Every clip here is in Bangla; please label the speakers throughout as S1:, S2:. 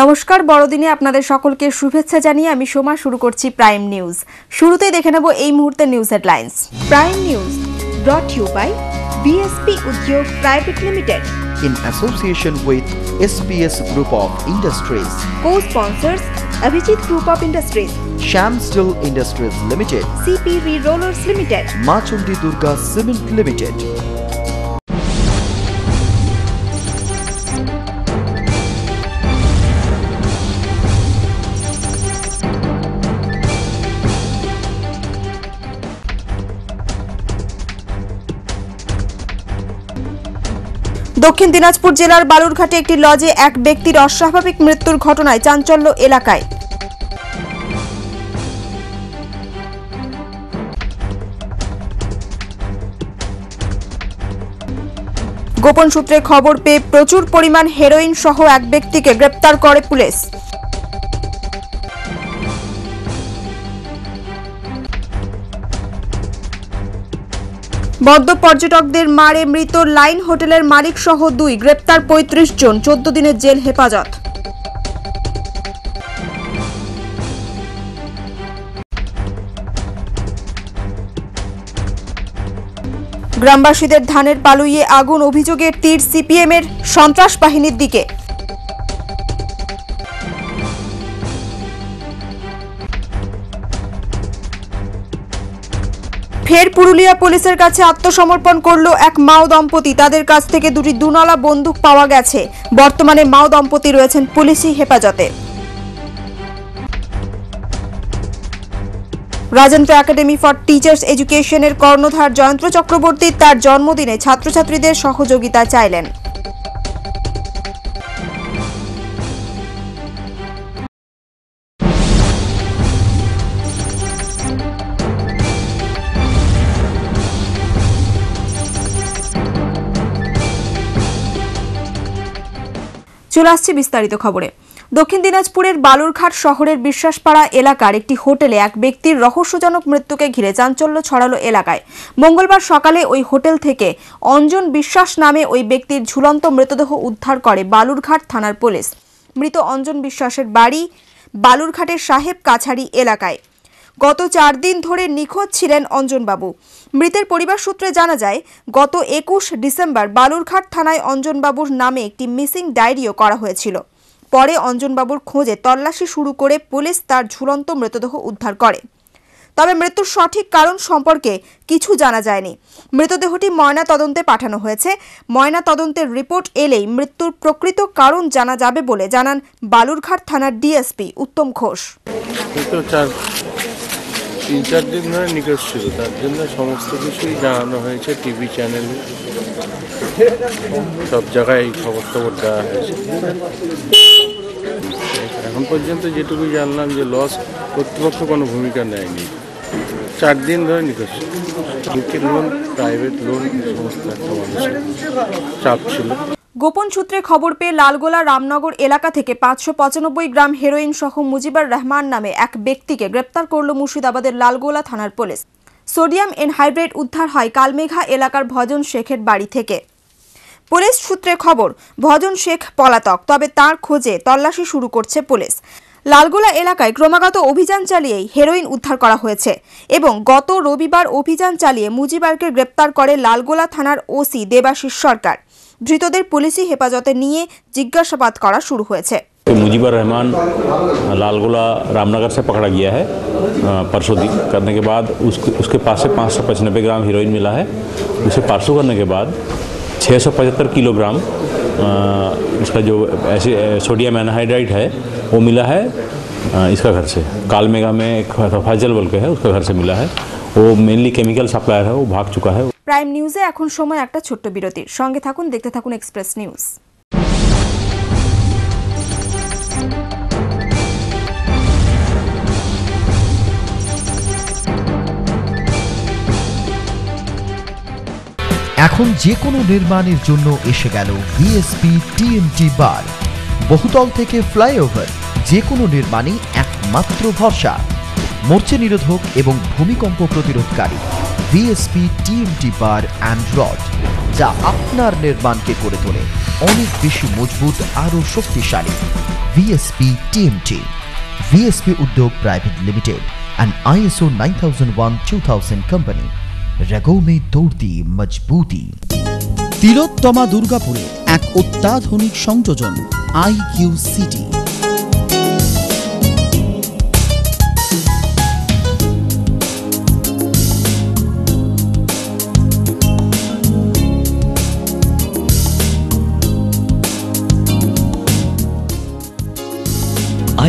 S1: নমস্কার, বড়দিনে আপনাদের সকলকে শুভেচ্ছা জানিয়ে আমি সোমা শুরু করছি প্রাইম নিউজ। শুরুতেই দেখে নেব এই মুহূর্তের news headlines. Prime news brought you by BSP Udyog private limited
S2: in association with SPS Group of Industries,
S1: co-sponsors Abhijit Group of Industries,
S2: Sham Steel Industries Limited,
S1: CP Rollers Limited,
S2: Ma Chundi Durga Cement Limited.
S1: দক্ষিণ দিনাজপুর জেলার বালুরঘাটে একটি লজে এক ব্যক্তির অস্বাভাবিক মৃত্যুর ঘটনায় চাঞ্চল্য এলাকায়। গোপন সূত্রে খবর পেয়ে প্রচুর পরিমাণ হেরোইন সহ এক ব্যক্তিকে গ্রেপ্তার করে পুলিশ। বদ্ধ পর্যটকদের মারে মৃত লাইন হোটেলের মালিক সহ 2 গ্রেপ্তার 35 জন, 14 দিনের জেল হেফাজত। গ্রামবাসীদের ধানের পালুইয়ে আগুন, অভিযোগের তীর সিপিএম এর সন্ত্রাস বাহিনীর দিকে। ফের পুরুলিয়া পুলিশের কাছে আত্মসমর্পণ করল এক মাও দম্পতি। তাদের কাছ থেকে 2টি দুনলা বন্দুক পাওয়া গেছে। বর্তমানে মাও দম্পতি রয়েছেন পুলিশি হেফাজতে। রাজেন্দ্র একাডেমি ফর টিচার্স এডুকেশনের কর্ণধার জয়ন্ত চক্রবর্তী তার জন্মদিনে ছাত্রছাত্রীদের সহযোগিতা চাইলেন। চলে আসছে বিস্তারিত খবরে। দক্ষিণ দিনাজপুরের বালুরঘাট শহরের বিশ্বাসপাড়া এলাকার একটি হোটেলে এক ব্যক্তির রহস্যজনক মৃত্যুকে ঘিরে চাঞ্চল্য ছড়ালো এলাকায়। মঙ্গলবার সকালে ওই হোটেল থেকে অঞ্জন বিশ্বাস নামে ওই ব্যক্তির ঝুলন্ত মৃতদেহ উদ্ধার করে বালুরঘাট থানার পুলিশ। মৃত অঞ্জন বিশ্বাসের বাড়ি বালুরঘাটের সাহেব কাছারি এলাকায়। গত 4 দিন ধরে নিখোঁজ ছিলেন অঞ্জনবাবু। মৃতের পরিবার সূত্রে জানা যায়, গত 21 ডিসেম্বর বালুরঘাট থানায় অঞ্জনবাবুর নামে একটি মিসিং ডায়েরিও করা হয়েছিল। পরে অঞ্জনবাবুর খোঁজে তল্লাশি শুরু করে পুলিশ তার ঝুলন্ত মৃতদেহ উদ্ধার করে। তবে মৃত্যুর সঠিক কারণ সম্পর্কে কিছু জানা যায়নি। মৃতদেহটি ময়না তদন্তে পাঠানো হয়েছে। ময়না তদন্তের রিপোর্ট এলেই মৃত্যুর প্রকৃত কারণ জানা যাবে বলে জানান বালুরঘাট থানার ডিএসপি উত্তম ঘোষ।
S3: 3-4 দিন ধরে নিখোঁজ ছিল, তার জন্য সমস্ত কিছুই জানানো হয়েছে টিভি চ্যানেলে, সব জায়গায় এই খবর দেওয়া হয়েছে। এখন পর্যন্ত যেটুকু জানলাম যে লস কর্তৃপক্ষ কোনো ভূমিকা নেয়নি। 4 দিন ধরে নিখোঁজ ছিল। লোন, প্রাইভেট লোন, সমস্ত একটা মানুষের চাপ ছিল।
S1: গোপন সূত্রে খবর পেয়ে লালগোলা রামনগর এলাকা থেকে 595 গ্রাম হেরোইন সহ মুজিবুর রহমান নামে এক ব্যক্তিকে গ্রেপ্তার করল মুর্শিদাবাদের লালগোলা থানার পুলিশ। সোডিয়াম এনহাইড্রেট উদ্ধার হয় কালমেঘা এলাকার ভজন শেখের বাড়ি থেকে। পুলিশ সূত্রে খবর, ভজন শেখ পলাতক, তবে তার খোঁজে তল্লাশি শুরু করছে পুলিশ। লালগোলা এলাকায় ক্রমাগত অভিযান চালিয়েই হেরোইন উদ্ধার করা হয়েছে এবং গত রবিবার অভিযান চালিয়ে মুজিবুরকে গ্রেপ্তার করে লালগোলা থানার ওসি দেবাশিস সরকার। ধৃতদের পুলিশি হেফাজতে নিয়ে জিজ্ঞাসাবাদ করা শুরু হয়েছে।
S4: मुजीबर रहमान लालगोला रामनगर से पकड़ा गया है परसों दिन करने के बाद उसके पास से 595 ग्राम हीरोइन मिला है। उसे परसों करने के बाद 675 किलोग्राम उसका जो ऐसे सोडियम एनहाइड्राइड है वो मिला है इसका घर से। कालमेगा में एक फैजल बोल के है, उसका घर से मिला है। वो मेनली केमिकल सप्लायर है, वो भाग चुका है।
S1: প্রাইম নিউজে এখন সময় একটা ছোট্ট বিরতির। সঙ্গে থাকুন, দেখতে থাকুন এক্সপ্রেস নিউজ।
S2: এখন যে কোনো নির্মাণের জন্য এসে গেল বিএসপি টিএমটি বার। বহুতল থেকে ফ্লাইওভার, যে কোনো নির্মাণে একমাত্র ভরসা। মরচে নিরোধক এবং ভূমিকম্প প্রতিরোধকারী BSP TMT bar and rod, যা আপনার নির্মাণকে করে তোলে অনেক বেশি মজবুত, আরও শক্তিশালী। VSP TMT, VSP Udyog Private Limited, and ISO 9001-2000 company. रगों में दौड़ती मजबूती।
S5: তিলোত্তমা দুর্গাপুরে এক অত্যাধুনিক সংযোজন IQ City।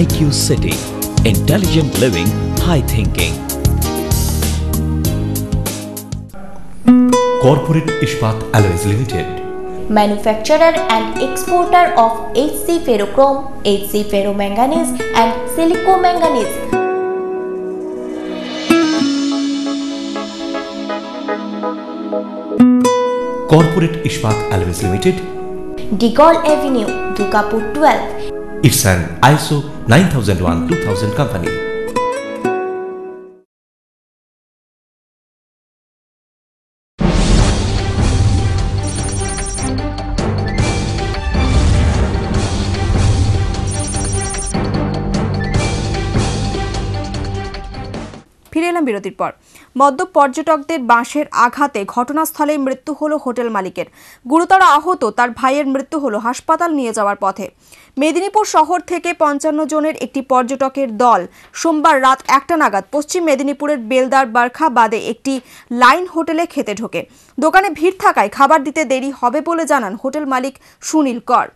S6: IQ City, intelligent living, high thinking.
S7: Corporate Ispat Alloys Limited,
S8: manufacturer and exporter of HC ferrochrome, HC ferromanganese and silicomanganese.
S7: Corporate Ispat Alloys Limited,
S8: Digol Avenue, Durgapur 12.
S7: it's an ISO 9001-2000 company.
S1: ফিরে এলাম বিরতির পর। মদ্যপ পর্যটকদের বাঁশের আঘাতে ঘটনাস্থলেই মৃত্যু হলো হোটেল মালিকের। গুরুতর আহত তার ভাইয়ের মৃত্যু হলো হাসপাতাল নিয়ে যাওয়ার পথে। মেদিনীপুর শহর থেকে 55 জনের একটি পর্যটকের দল সোমবার রাত 1টা নাগাদ পশ্চিম মেদিনীপুরের বেলদার বারখাবাদে একটি লাইন হোটেলে খেতে ঢোকে। দোকানে ভিড় থাকায় খাবার দিতে দেরি হবে বলে জানান হোটেল মালিক সুনীল কর।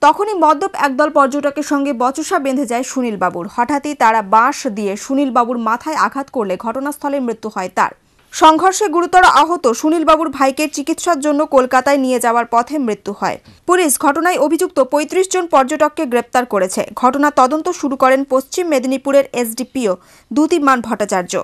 S1: তখনই মদ্যপ একদল পর্যটকের সঙ্গে বচসা বেঁধে যায় সুনীল বাবুর। হঠাৎই তারা বাঁশ দিয়ে সুনীল বাবুর মাথায় আঘাত করলে ঘটনাস্থলে মৃত্যু হয় তার। সংঘর্ষে গুরুতর আহত সুনীল বাবুর ভাইকে চিকিৎসার জন্য কলকাতায় নিয়ে যাওয়ার পথে মৃত্যু হয়। পুলিশ ঘটনায় অভিযুক্ত 35 জন পর্যটককে গ্রেপ্তার করেছে। ঘটনা তদন্ত শুরু করেন পশ্চিম মেদিনীপুরের SDPO দ্যুতিমান ভট্টাচার্য।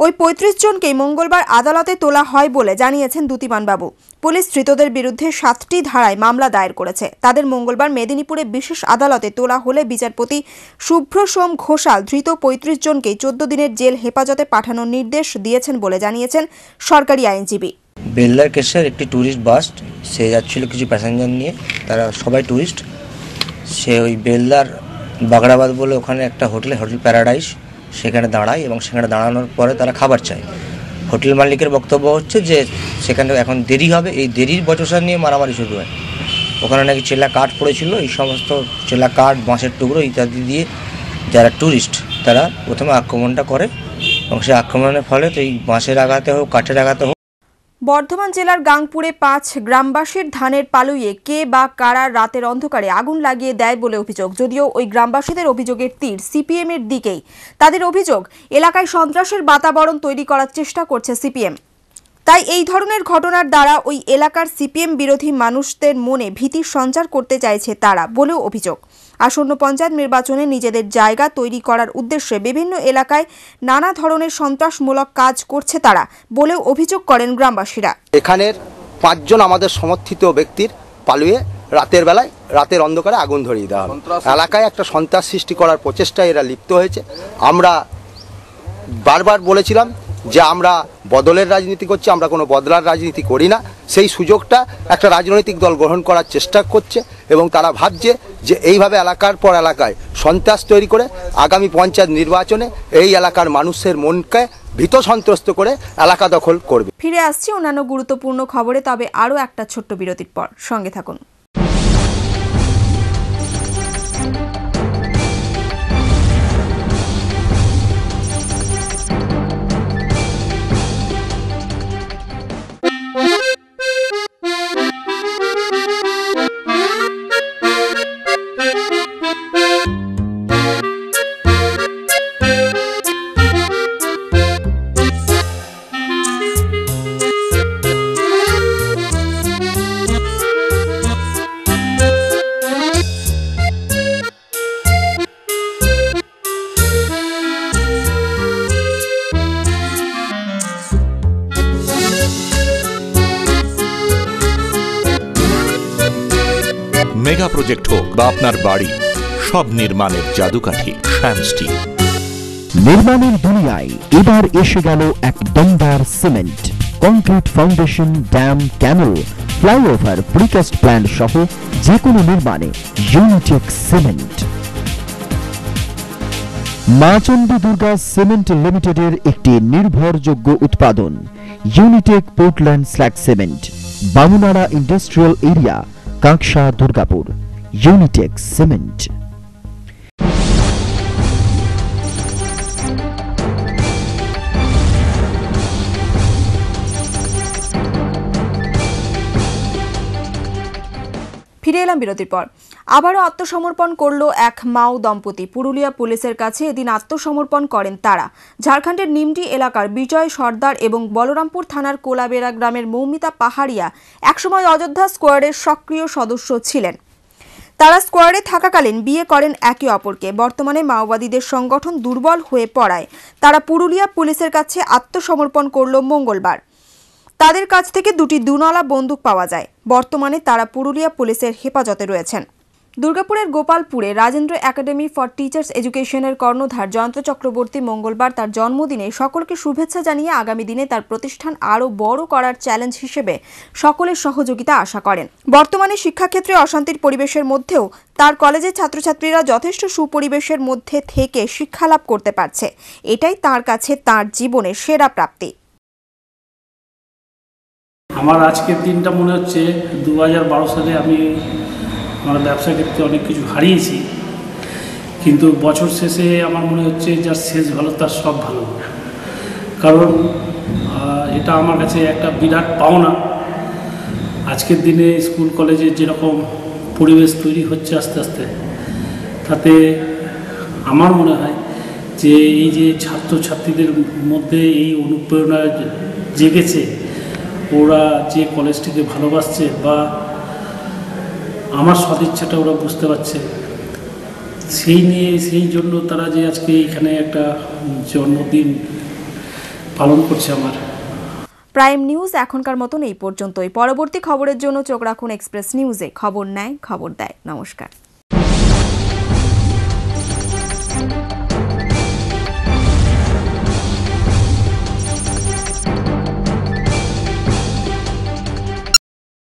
S1: ওই 35 জনকেই মঙ্গলবার আদালতে তোলা হয় বলে জানিয়েছেন দ্যুতিমান বাবু। পুলিশ ধৃতদের বিরুদ্ধে 7টি ধারায় মামলা দায়ের করেছে। তাদের মঙ্গলবার মেদিনীপুরে বিশেষ আদালতে তোলা হলে বিচারপতি শুভ্র সোম ঘোষাল ধৃত 35 জনকেই 14 দিনের জেল হেফাজতে পাঠানোর নির্দেশ দিয়েছেন বলে জানিয়েছেন সরকারি আইনজীবী।
S9: বেলদার কেসের একটি ট্যুরিস্ট বাস সে যাচ্ছিল কিছু প্যাসেঞ্জার নিয়ে, তারা সবাই ট্যুরিস্ট। সে ওই বেলদার বাগড়াবাদ বলে ওখানে একটা হোটেল প্যারাডাইস, সেখানে দাঁড়ায় এবং সেখানে দাঁড়ানোর পরে তারা খাবার চায়। হোটেল মালিকের বক্তব্য হচ্ছে যে সেখানে এখন দেরি হবে, এই দেরির বচসা নিয়ে মারামারি শুরু হয়। ওখানে নাকি চেলা কাঠ পড়েছিল, এই সমস্ত চেলা কাঠ, বাঁশের টুকরো ইত্যাদি দিয়ে যারা ট্যুরিস্ট তারা প্রথমে আক্রমণটা করে এবং সেই আক্রমণের ফলে তো এই বাঁশের আঘাতে হোক, কাঠের আঘাতে হোক।
S1: বর্ধমান জেলার গাংপুরে 5 গ্রামবাসীর ধানের পালুইয়ে কে বা কারা রাতের অন্ধকারে আগুন লাগিয়ে দেয় বলে অভিযোগ। যদিও ওই গ্রামবাসীদের অভিযোগের তীর CPM এর দিকেই। তাদের অভিযোগ, এলাকায় সন্ত্রাসের বাতাবরণ তৈরি করার চেষ্টা করছে CPM। তাই এই ধরনের ঘটনার দ্বারা ওই এলাকার CPM বিরোধী মানুষদের মনে ভীতির সঞ্চার করতে চাইছে তারা বলেও অভিযোগ। আসন্ন পঞ্চায়েত নির্বাচনে নিজেদের জায়গা তৈরি করার উদ্দেশ্যে বিভিন্ন এলাকায় নানা ধরনের সন্ত্রাসমূলক কাজ করছে তারা বলেও অভিযোগ করেন গ্রামবাসীরা।
S10: এখানের 5 জন আমাদের সমর্থিত ব্যক্তির পালুয়ে রাতের বেলায় রাতের অন্ধকারে আগুন ধরিয়ে দেওয়া হয়। এলাকায় একটা সন্ত্রাস সৃষ্টি করার প্রচেষ্টায় এরা লিপ্ত হয়েছে। আমরা বারবার বলেছিলাম যে আমরা বদলের রাজনীতি করছি, আমরা কোনো বদলার রাজনীতি করি না। সেই সুযোগটা একটা রাজনৈতিক দল গ্রহণ করার চেষ্টা করছে এবং তারা ভাবছে যে এইভাবে এলাকার পর এলাকায় সন্ত্রাস তৈরি করে আগামী পঞ্চায়েত নির্বাচনে এই এলাকার মানুষের মনকে ভীত সন্ত্রস্ত করে এলাকা দখল করবে।
S1: ফিরে আসছি অন্যান্য গুরুত্বপূর্ণ খবরে, তবে আরও একটা ছোট্ট বিরতির পর। সঙ্গে থাকুন।
S11: মেগা প্রজেক্ট হোক বা আপনার বাড়ি, সব নির্মাণের জাদুকাঠি শ্যাম স্টিল।
S2: নির্মাণের দুনিয়ায় এবার এসে গেল এক দমদার সিমেন্ট, কংক্রিট ফাউন্ডেশন, ড্যাম, ক্যানেল, ফ্লাইওভার, প্রিকাস্ট প্ল্যান সহ যে কোনো নির্মাণে ইউনিটেক সিমেন্ট। মা চণ্ডী দুর্গা সিমেন্ট লিমিটেডের একটি নির্ভরযোগ্য উৎপাদন Unitech Portland slug cement, Bamunara industrial area, Kanksa, Durgapur. Unitech cement.
S1: ফিরে এলাম বিরতির পর। আবারও আত্মসমর্পণ করল এক মাও দম্পতি। পুরুলিয়া পুলিশের কাছে এদিন আত্মসমর্পণ করেন তারা। ঝাড়খণ্ডের নিমডি এলাকার বিজয় সর্দার এবং বলরামপুর থানার কোলাবেড়া গ্রামের মৌমিতা পাহাড়িয়া একসময় অযোধ্যা স্কোয়াডের সক্রিয় সদস্য ছিলেন। তারা স্কোয়াডে থাকাকালীন বিয়ে করেন একে অপরকে। বর্তমানে মাওবাদীদের সংগঠন দুর্বল হয়ে পড়ায় তারা পুরুলিয়া পুলিশের কাছে আত্মসমর্পণ করল মঙ্গলবার। তাদের কাছ থেকে দুটি দুনলা বন্দুক পাওয়া যায়। বর্তমানে তারা পুরুলিয়া পুলিশের হেফাজতে রয়েছেন। দুর্গাপুরের গোপালপুরে রাজেন্দ্র একাডেমি ফর টিচার্স এডুকেশনের কর্ণধার জয়ন্ত চক্রবর্তী মঙ্গলবার তার জন্মদিনে সকলকে শুভেচ্ছা জানিয়ে আগামী দিনে তার প্রতিষ্ঠান আরও বড় করার চ্যালেঞ্জ হিসেবে সকলের সহযোগিতা আশা করেন। বর্তমানে শিক্ষাক্ষেত্রে অশান্তির পরিবেশের মধ্যেও তার কলেজের ছাত্রছাত্রীরা যথেষ্ট সুপরিবেশের মধ্যে থেকে শিক্ষালাভ করতে পারছে। এটাই তার কাছে তার জীবনের সেরা প্রাপ্তি।
S12: আমার আজকের দিনটা মনে হচ্ছে 2012 সালে আমি আমার ব্যবসা ক্ষেত্রে অনেক কিছু হারিয়েছি, কিন্তু বছর শেষে আমার মনে হচ্ছে যার শেষ ভালো তার সব ভালো। কারণ এটা আমার কাছে একটা বিরাট পাওনা। আজকের দিনে স্কুল কলেজে যেরকম পরিবেশ তৈরি হচ্ছে আস্তে আস্তে, তাতে আমার মনে হয় যে এই যে ছাত্রছাত্রীদের মধ্যে এই অনুপ্রেরণা জেগেছে, ওরা যে কলেজটিকে ভালোবাসছে বা আমার সদিচ্ছাটা ওরা বুঝতে পারছে, সেই জন্য তারা যে আজকে এখানে একটা জন্মদিন পালন করছে আমার।
S1: প্রাইম নিউজ এখনকার মতন এই পর্যন্তই। পরবর্তী খবরের জন্য চোখ রাখুন এক্সপ্রেস নিউজে। খবর নেয়, খবর দেয়। নমস্কার।